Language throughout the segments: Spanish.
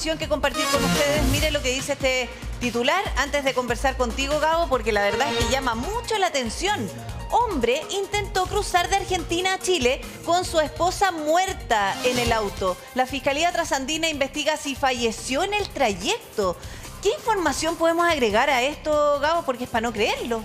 Que compartir con ustedes. Mire lo que dice este titular antes de conversar contigo, Gabo, porque la verdad es que llama mucho la atención. Hombre intentó cruzar de Argentina a Chile con su esposa muerta en el auto. La Fiscalía Trasandina investiga si falleció en el trayecto. ¿Qué información podemos agregar a esto, Gabo? Porque es para no creerlo.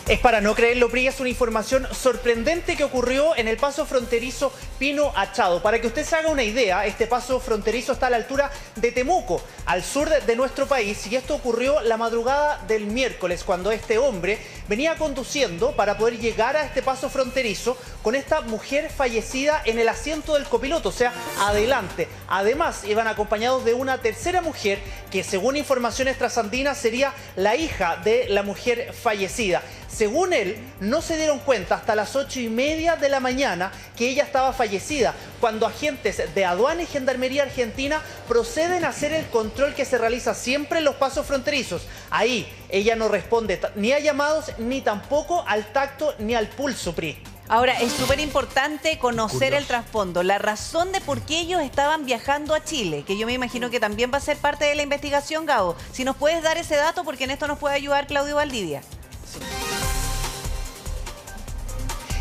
Es para no creerlo, Pri, es una información sorprendente que ocurrió en el paso fronterizo Pino Achado. Para que usted se haga una idea, este paso fronterizo está a la altura de Temuco, al sur de nuestro país, y esto ocurrió la madrugada del miércoles, cuando este hombre venía conduciendo para poder llegar a este paso fronterizo con esta mujer fallecida en el asiento del copiloto, o sea, adelante. Además, iban acompañados de una tercera mujer que, según informaciones trasandinas, sería la hija de la mujer fallecida. Según él, no se dieron cuenta hasta las 8:30 de la mañana que ella estaba fallecida, cuando agentes de aduana y gendarmería argentina proceden a hacer el control que se realiza siempre en los pasos fronterizos. Ahí ella no responde ni a llamados, ni tampoco al tacto, ni al pulso, Pri. Ahora, es súper importante conocer el trasfondo, la razón de por qué ellos estaban viajando a Chile, que yo me imagino que también va a ser parte de la investigación, Gabo. Si nos puedes dar ese dato, porque en esto nos puede ayudar Claudio Valdivia. Sí.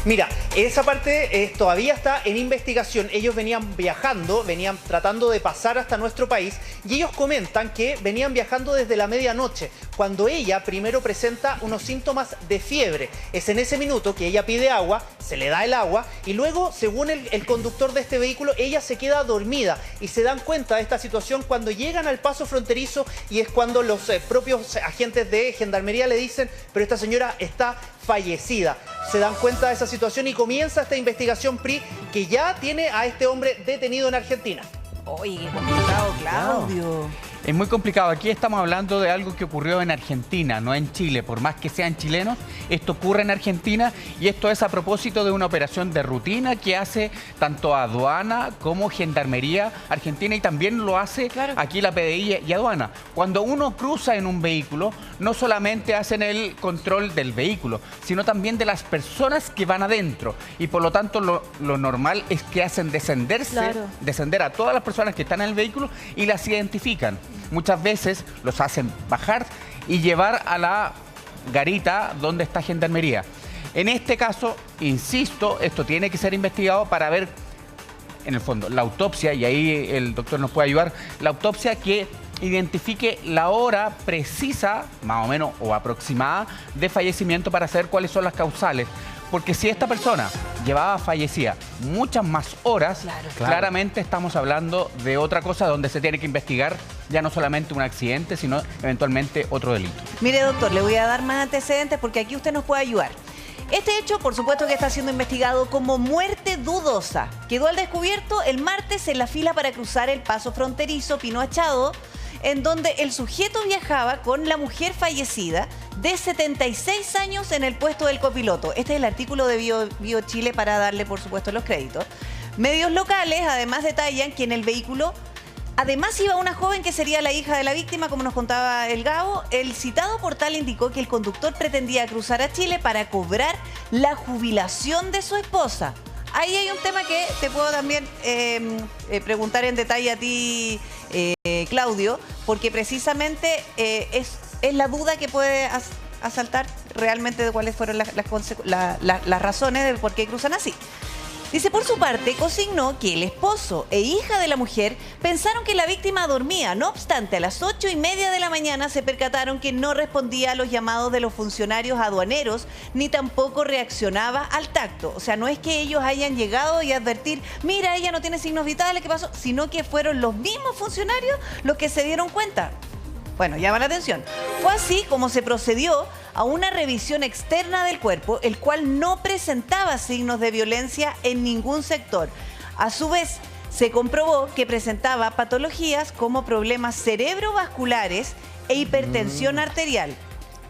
Mira, esa parte todavía está en investigación. Ellos venían viajando, venían tratando de pasar hasta nuestro país, y ellos comentan que venían viajando desde la medianoche, cuando ella primero presenta unos síntomas de fiebre. Es en ese minuto que ella pide agua, se le da el agua, y luego, según el conductor de este vehículo, ella se queda dormida, y se dan cuenta de esta situación cuando llegan al paso fronterizo, y es cuando los propios agentes de gendarmería le dicen: pero esta señora está fallecida. Se dan cuenta de esa situación y comienza esta investigación, Pri, que ya tiene a este hombre detenido en Argentina. Oye, qué complicado, Claudio. Es muy complicado. Aquí estamos hablando de algo que ocurrió en Argentina, no en Chile. Por más que sean chilenos, esto ocurre en Argentina, y esto es a propósito de una operación de rutina que hace tanto aduana como gendarmería argentina, y también lo hace aquí la PDI y aduana. Cuando uno cruza en un vehículo, no solamente hacen el control del vehículo, sino también de las personas que van adentro. Y por lo tanto, lo normal es que hacen descender a todas las personas que están en el vehículo y las identifican. Muchas veces los hacen bajar y llevar a la garita donde está gendarmería. En este caso, insisto, esto tiene que ser investigado para ver, en el fondo, la autopsia, y ahí el doctor nos puede ayudar, la autopsia que identifique la hora precisa, más o menos, o aproximada, de fallecimiento, para saber cuáles son las causales. Porque si esta persona llevaba fallecida muchas más horas, claramente estamos hablando de otra cosa donde se tiene que investigar ya no solamente un accidente, sino eventualmente otro delito. Mire, doctor, le voy a dar más antecedentes porque aquí usted nos puede ayudar. Este hecho, por supuesto, que está siendo investigado como muerte dudosa. Quedó al descubierto el martes en la fila para cruzar el paso fronterizo Pino Achado, en donde el sujeto viajaba con la mujer fallecida de 76 años en el puesto del copiloto. Este es el artículo de Bio Chile, para darle, por supuesto, los créditos. Medios locales, además, detallan que en el vehículo además iba una joven que sería la hija de la víctima, como nos contaba el Gabo. El citado portal indicó que el conductor pretendía cruzar a Chile para cobrar la jubilación de su esposa. Ahí hay un tema que te puedo también preguntar en detalle a ti, Claudio, porque precisamente es la duda que puede asaltar realmente de cuáles fueron las razones de por qué cruzan así. Dice, por su parte, consignó que el esposo e hija de la mujer pensaron que la víctima dormía. No obstante, a las 8:30 de la mañana se percataron que no respondía a los llamados de los funcionarios aduaneros, ni tampoco reaccionaba al tacto. O sea, no es que ellos hayan llegado y advertir: mira, ella no tiene signos vitales, ¿qué pasó? Sino que fueron los mismos funcionarios los que se dieron cuenta. Bueno, llama la atención. Fue así como se procedió a una revisión externa del cuerpo, el cual no presentaba signos de violencia en ningún sector. A su vez, se comprobó que presentaba patologías como problemas cerebrovasculares e hipertensión arterial.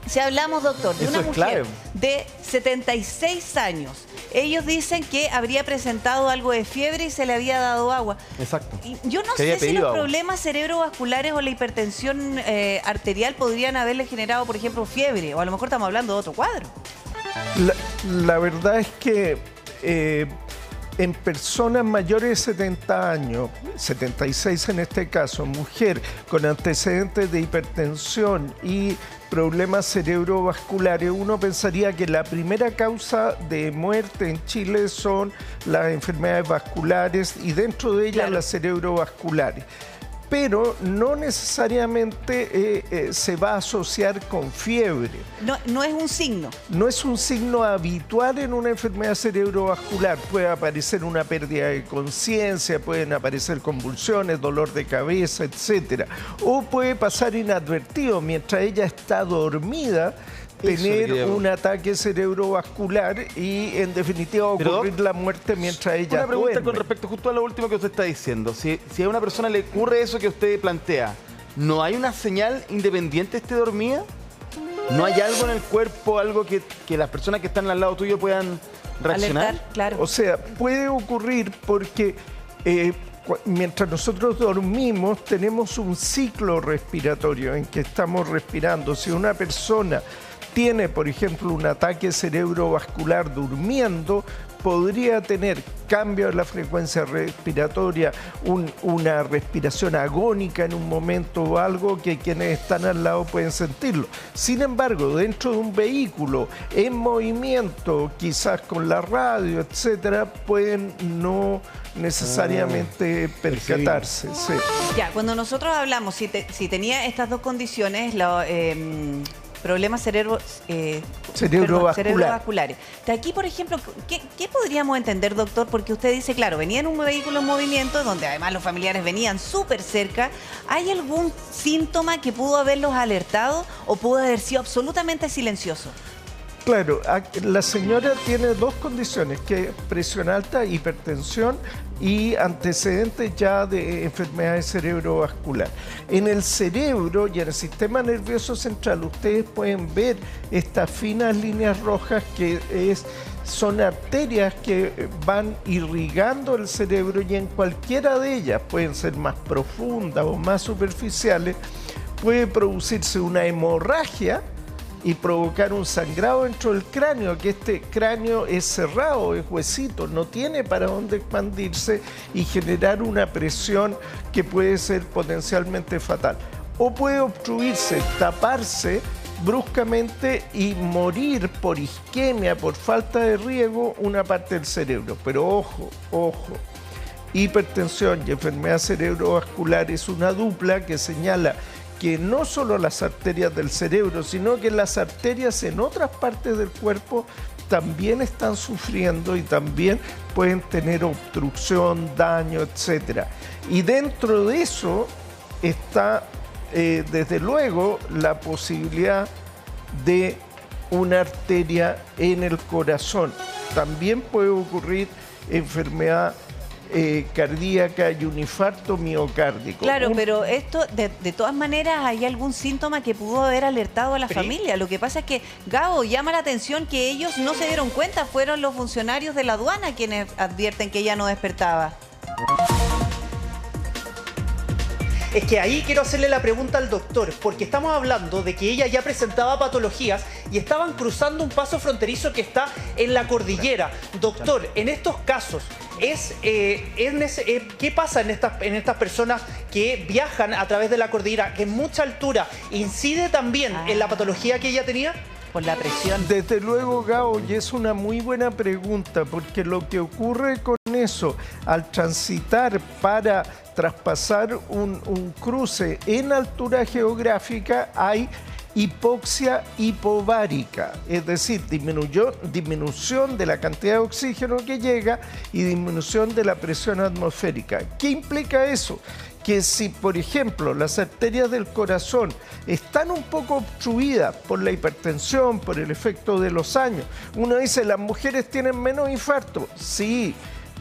Si hablamos, doctor, de una mujer de 76 años, ellos dicen que habría presentado algo de fiebre y se le había dado agua. Exacto. Y yo no sé si los problemas cerebrovasculares o la hipertensión arterial podrían haberle generado, por ejemplo, fiebre, o a lo mejor estamos hablando de otro cuadro. La verdad es que en personas mayores de 70 años, 76 en este caso, mujer con antecedentes de hipertensión y problemas cerebrovasculares, uno pensaría que la primera causa de muerte en Chile son las enfermedades vasculares y dentro de ellas las cerebrovasculares. Pero no necesariamente se va a asociar con fiebre. No es un signo. No es un signo habitual en una enfermedad cerebrovascular. Puede aparecer una pérdida de conciencia, pueden aparecer convulsiones, dolor de cabeza, etc. O puede pasar inadvertido mientras ella está dormida, tener un ataque cerebrovascular y en definitiva ocurrir la muerte mientras ella Una pregunta duerme. con respecto justo a lo último que usted está diciendo. Si a una persona le ocurre eso que usted plantea, ¿no hay una señal independiente esté dormida? ¿No hay algo en el cuerpo, algo que las personas que están al lado tuyo puedan reaccionar? Alertar, claro. O sea, puede ocurrir porque mientras nosotros dormimos tenemos un ciclo respiratorio en que estamos respirando. Si una persona tiene, por ejemplo, un ataque cerebrovascular durmiendo, podría tener cambio en la frecuencia respiratoria, una respiración agónica en un momento o algo que quienes están al lado pueden sentirlo. Sin embargo, dentro de un vehículo en movimiento, quizás con la radio, etcétera, pueden no necesariamente percatarse. Sí. Ya, cuando nosotros hablamos, si tenía estas dos condiciones, problemas cerebrovasculares. De aquí, por ejemplo, ¿qué podríamos entender, doctor? Porque usted dice, claro, venía en un vehículo en movimiento, donde además los familiares venían súper cerca. ¿Hay algún síntoma que pudo haberlos alertado o pudo haber sido absolutamente silencioso? Claro, la señora tiene dos condiciones, que es presión alta, hipertensión y antecedentes ya de enfermedades cerebrovasculares. En el cerebro y en el sistema nervioso central ustedes pueden ver estas finas líneas rojas que son arterias que van irrigando el cerebro y en cualquiera de ellas, pueden ser más profundas o más superficiales, puede producirse una hemorragia y provocar un sangrado dentro del cráneo, que este cráneo es cerrado, es huesito, no tiene para dónde expandirse y generar una presión que puede ser potencialmente fatal. O puede obstruirse, taparse bruscamente y morir por isquemia, por falta de riego, una parte del cerebro. Pero ojo, hipertensión y enfermedad cerebrovascular es una dupla que señala que no solo las arterias del cerebro, sino que las arterias en otras partes del cuerpo también están sufriendo y también pueden tener obstrucción, daño, etc. Y dentro de eso está, desde luego, la posibilidad de una arteria en el corazón. También puede ocurrir enfermedad cardíaca y un infarto miocárdico. Claro, pero esto, de todas maneras, ¿hay algún síntoma que pudo haber alertado a la familia? Lo que pasa es que, Gabo, llama la atención que ellos no se dieron cuenta, fueron los funcionarios de la aduana quienes advierten que ella no despertaba. Es que ahí quiero hacerle la pregunta al doctor, porque estamos hablando de que ella ya presentaba patologías y estaban cruzando un paso fronterizo que está en la cordillera. Doctor, en estos casos, ¿qué pasa en estas personas que viajan a través de la cordillera, que en mucha altura incide también en la patología que ella tenía? Por la presión. Desde luego, Gabo, y es una muy buena pregunta, porque lo que ocurre con eso, al transitar para traspasar un cruce en altura geográfica, hay hipoxia hipovárica, es decir, disminución de la cantidad de oxígeno que llega y disminución de la presión atmosférica. ¿Qué implica eso? Que si, por ejemplo, las arterias del corazón están un poco obstruidas por la hipertensión, por el efecto de los años, uno dice, ¿las mujeres tienen menos infarto? Sí,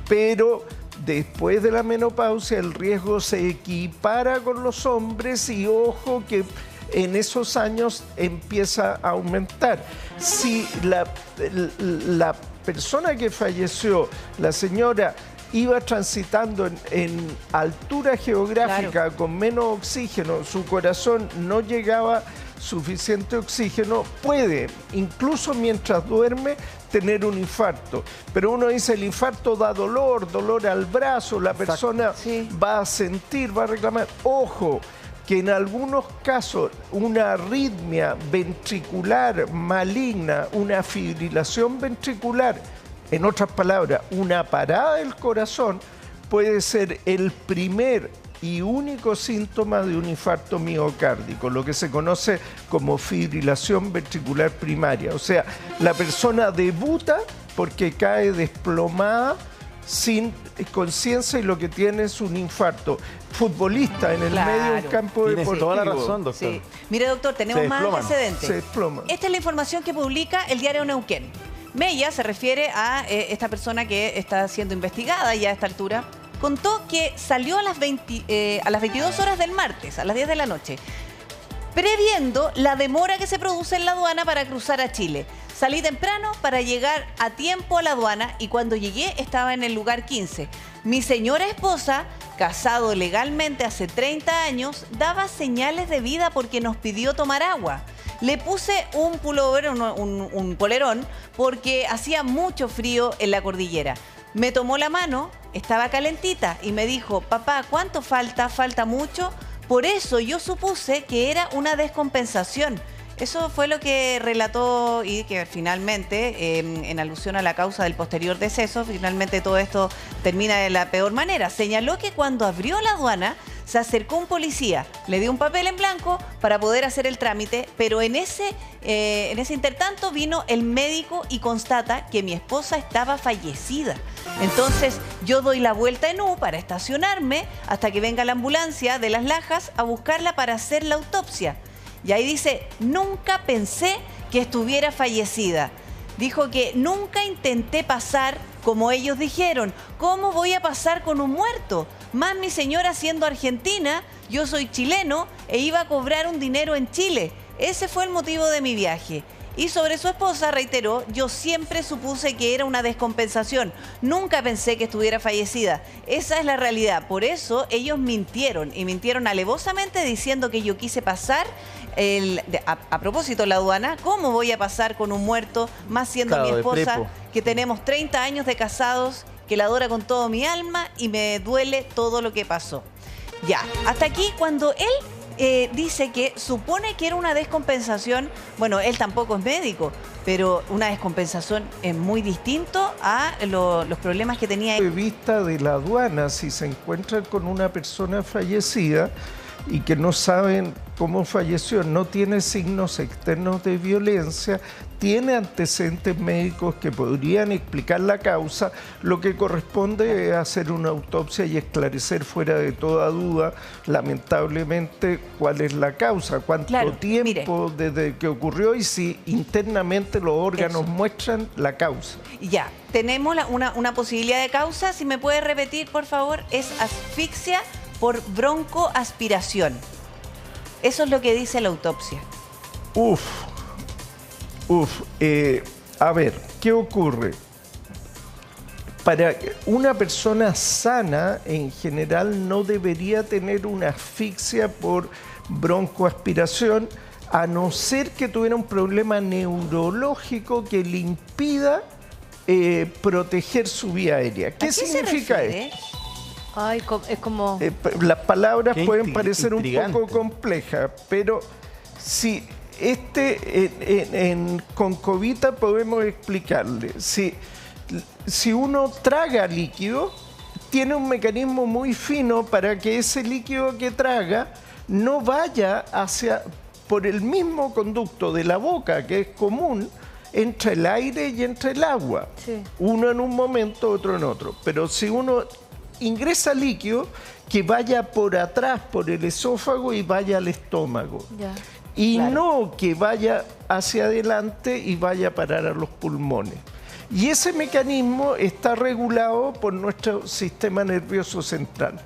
pero después de la menopausia el riesgo se equipara con los hombres y ojo que en esos años empieza a aumentar. Si la persona que falleció, la señora, iba transitando en altura geográfica, claro, con menos oxígeno, su corazón no llegaba suficiente oxígeno, puede, incluso mientras duerme, tener un infarto. Pero uno dice, el infarto da dolor, dolor al brazo, la persona va a sentir, va a reclamar. Ojo, que en algunos casos una arritmia ventricular maligna, una fibrilación ventricular, en otras palabras, una parada del corazón, puede ser el primer y único síntoma de un infarto miocárdico, lo que se conoce como fibrilación ventricular primaria. O sea, la persona debuta porque cae desplomada, sin conciencia, y lo que tiene es un infarto. Futbolista en el medio del campo deportivo. Tiene toda la razón, doctor. Sí. Mire, doctor, tenemos más antecedentes. Se desploma. Esta es la información que publica el diario Neuquén. Mella se refiere a esta persona que está siendo investigada ya a esta altura. Contó que salió a las 22 horas del martes, a las 10 de la noche, previendo la demora que se produce en la aduana para cruzar a Chile. Salí temprano para llegar a tiempo a la aduana y cuando llegué estaba en el lugar 15. Mi señora esposa, casado legalmente hace 30 años, daba señales de vida porque nos pidió tomar agua. Le puse un pullover, un polerón, porque hacía mucho frío en la cordillera. Me tomó la mano, estaba calentita y me dijo, papá, ¿cuánto falta? ¿Falta mucho? Por eso yo supuse que era una descompensación. Eso fue lo que relató y que finalmente, en alusión a la causa del posterior deceso, finalmente todo esto termina de la peor manera. Señaló que cuando abrió la aduana, se acercó un policía, le dio un papel en blanco para poder hacer el trámite, pero en ese intertanto vino el médico y constata que mi esposa estaba fallecida. Entonces yo doy la vuelta en U para estacionarme hasta que venga la ambulancia de Las Lajas a buscarla para hacer la autopsia. Y ahí dice, nunca pensé que estuviera fallecida. Dijo que nunca intenté pasar como ellos dijeron. ¿Cómo voy a pasar con un muerto? Más mi señora siendo argentina, yo soy chileno e iba a cobrar un dinero en Chile. Ese fue el motivo de mi viaje. Y sobre su esposa reiteró, yo siempre supuse que era una descompensación. Nunca pensé que estuviera fallecida. Esa es la realidad. Por eso ellos mintieron y mintieron alevosamente diciendo que yo quise pasar a propósito la aduana. ¿Cómo voy a pasar con un muerto? Más siendo mi esposa, que tenemos 30 años de casados, que la adoro con todo mi alma y me duele todo lo que pasó. Ya, hasta aquí cuando él dice que supone que era una descompensación. Bueno, él tampoco es médico, pero una descompensación es muy distinto a los problemas que tenía. De vista de la aduana, si se encuentran con una persona fallecida y que no saben cómo falleció, no tiene signos externos de violencia, tiene antecedentes médicos que podrían explicar la causa, lo que corresponde es hacer una autopsia y esclarecer fuera de toda duda, lamentablemente, cuál es la causa, cuánto tiempo desde que ocurrió y si internamente los órganos muestran la causa. Ya, tenemos una posibilidad de causa, si me puede repetir, por favor, es asfixia por broncoaspiración. Eso es lo que dice la autopsia. A ver, ¿qué ocurre? Para una persona sana, en general, no debería tener una asfixia por broncoaspiración, a no ser que tuviera un problema neurológico que le impida proteger su vía aérea. ¿Qué significa esto? Ay, es como... las palabras pueden parecer un poco complejas, pero si con Covita podemos explicarle. Si uno traga líquido, tiene un mecanismo muy fino para que ese líquido que traga no vaya por el mismo conducto de la boca, que es común, entre el aire y entre el agua. Sí. Uno en un momento, otro en otro. Pero si uno ingresa líquido, que vaya por atrás, por el esófago y vaya al estómago. Ya. Y no que vaya hacia adelante y vaya a parar a los pulmones. Y ese mecanismo está regulado por nuestro sistema nervioso central.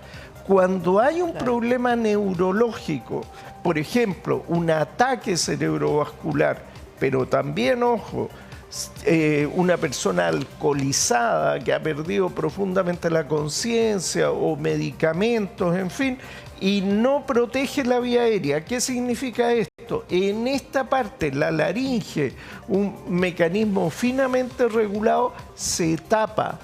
Cuando hay un problema neurológico, por ejemplo, un ataque cerebrovascular, pero también, ojo, una persona alcoholizada que ha perdido profundamente la conciencia o medicamentos, en fin, y no protege la vía aérea. ¿Qué significa esto? En esta parte, la laringe, un mecanismo finamente regulado, se tapa.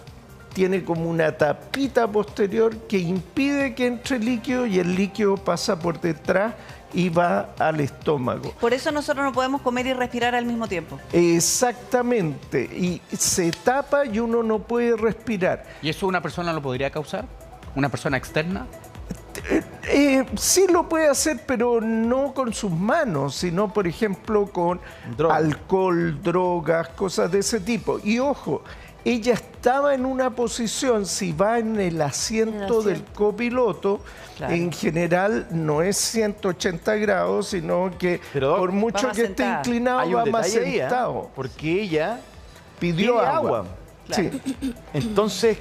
Tiene como una tapita posterior que impide que entre líquido y el líquido pasa por detrás y va al estómago. Por eso nosotros no podemos comer y respirar al mismo tiempo. Exactamente. Y se tapa y uno no puede respirar. ¿Y eso una persona lo podría causar? ¿Una persona externa? Sí lo puede hacer, pero no con sus manos, sino, por ejemplo, con alcohol, drogas, cosas de ese tipo. Y ojo, ella estaba en una posición, si va en el asiento del copiloto, claro, en general no es 180 grados, sino que por mucho que esté inclinado va más sentado. Porque ella pidió agua. Claro. Sí. Entonces,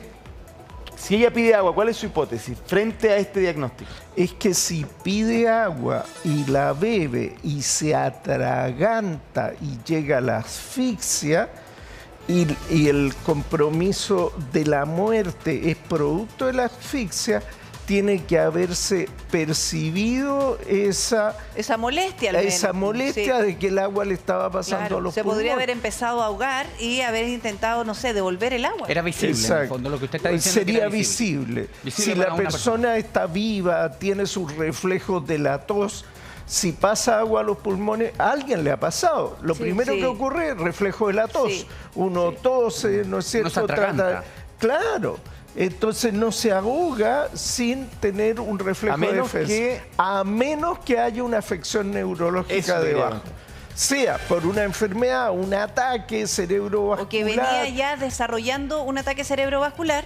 si ella pide agua, ¿cuál es su hipótesis frente a este diagnóstico? Es que si pide agua y la bebe y se atraganta y llega a la asfixia, y el compromiso de la muerte es producto de la asfixia, tiene que haberse percibido esa molestia, al menos. Esa molestia, sí, de que el agua le estaba pasando, claro, a los se pulmones. podría haber empezado a ahogar y haber intentado, no sé, devolver el agua. Era visible, en el fondo, lo que usted está diciendo. Sería visible. Si la persona está viva, tiene sus reflejos de la tos, si pasa agua a los pulmones, a alguien le ha pasado. Lo primero que ocurre es reflejo de la tos. Sí. Uno tose, ¿no es cierto? No se atraganta. Claro. Entonces no se ahoga sin tener un reflejo de defensa. A menos que haya una afección neurológica debajo. Sea por una enfermedad, un ataque cerebrovascular. O que venía ya desarrollando un ataque cerebrovascular.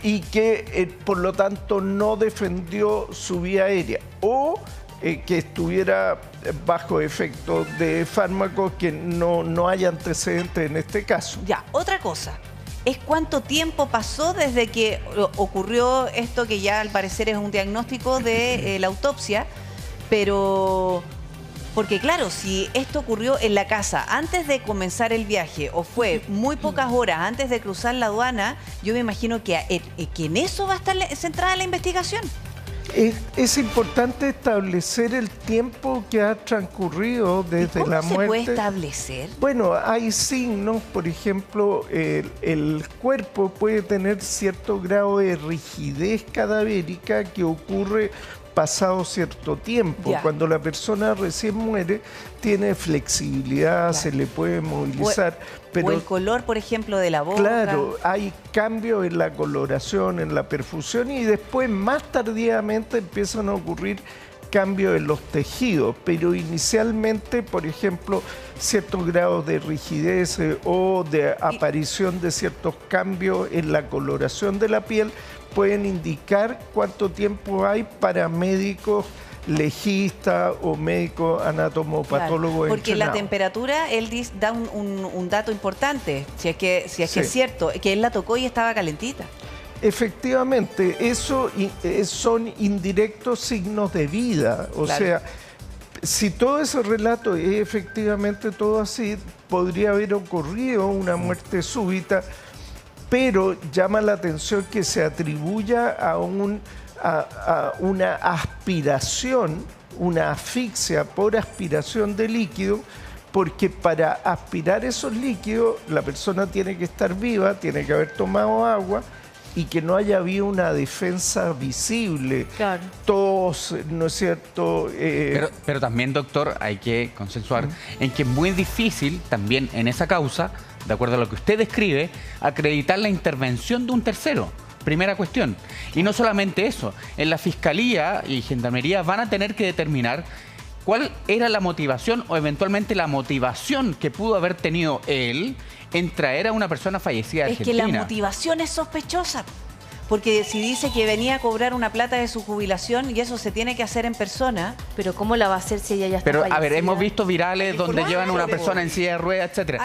Y que, por lo tanto, no defendió su vía aérea. O que estuviera bajo efecto de fármacos, que no haya antecedentes en este caso. Ya, otra cosa. Es cuánto tiempo pasó desde que ocurrió esto, que ya al parecer es un diagnóstico de la autopsia, pero porque claro, si esto ocurrió en la casa antes de comenzar el viaje o fue muy pocas horas antes de cruzar la aduana, yo me imagino que en eso va a estar centrada la investigación. Es importante establecer el tiempo que ha transcurrido desde la muerte. ¿Cómo se puede establecer? Bueno, hay signos, por ejemplo, el cuerpo puede tener cierto grado de rigidez cadavérica que ocurre pasado cierto tiempo. Ya. Cuando la persona recién muere, tiene flexibilidad, claro, se le puede movilizar. O el color, por ejemplo, de la boca. Claro, hay cambios en la coloración, en la perfusión, y después, más tardíamente, empiezan a ocurrir cambios en los tejidos. Pero inicialmente, por ejemplo, ciertos grados de rigidez o de aparición de ciertos cambios en la coloración de la piel pueden indicar cuánto tiempo hay para médicos legistas o médicos anatomopatólogos. Claro, porque entrenados. La temperatura, él da un dato importante, si es que es cierto, que él la tocó y estaba calentita. Efectivamente, eso son indirectos signos de vida. O sea, si todo ese relato es efectivamente todo así, podría haber ocurrido una muerte súbita, pero llama la atención que se atribuya a una aspiración, una asfixia por aspiración de líquido, porque para aspirar esos líquidos la persona tiene que estar viva, tiene que haber tomado agua y que no haya habido una defensa visible. Claro. Tos, ¿no es cierto? Pero también, doctor, hay que consensuar en que es muy difícil también en esa causa, de acuerdo a lo que usted describe, acreditar la intervención de un tercero. Primera cuestión. Y no solamente eso, en la Fiscalía y Gendarmería van a tener que determinar cuál era la motivación o eventualmente la motivación que pudo haber tenido él en traer a una persona fallecida de Argentina. Es que la motivación es sospechosa. Porque si dice que venía a cobrar una plata de su jubilación y eso se tiene que hacer en persona. Pero ¿cómo la va a hacer si ella ya está fallecida? A ver, hemos visto virales donde llevan a una persona en silla de ruedas, etcétera.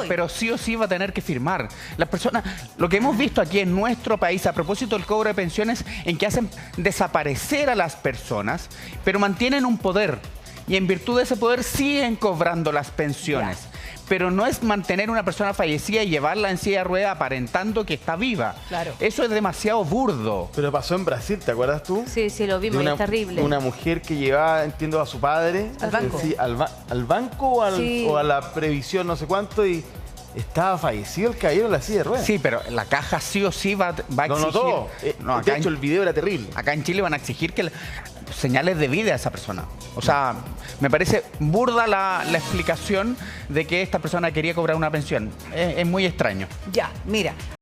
Pero sí o sí va a tener que firmar. Las personas, lo que hemos visto aquí en nuestro país a propósito del cobro de pensiones, en que hacen desaparecer a las personas, pero mantienen un poder. Y en virtud de ese poder siguen cobrando las pensiones. pero no es mantener una persona fallecida y llevarla en silla de ruedas aparentando que está viva. Claro. Eso es demasiado burdo. Pero pasó en Brasil, ¿te acuerdas tú? Sí, sí, lo vimos, De y es terrible. Una mujer que llevaba, entiendo, a su padre. Al banco. Sí, al banco o, Sí. o a la previsión, no sé cuánto, y estaba fallecido el caballero en la silla de ruedas. Sí, pero la caja sí o sí va a exigir... No, todo. No, De acá hecho, en- el video era terrible. Acá en Chile van a exigir que señales de vida a esa persona. O sea, me parece burda la explicación de que esta persona quería cobrar una pensión. Es muy extraño. Ya, mira.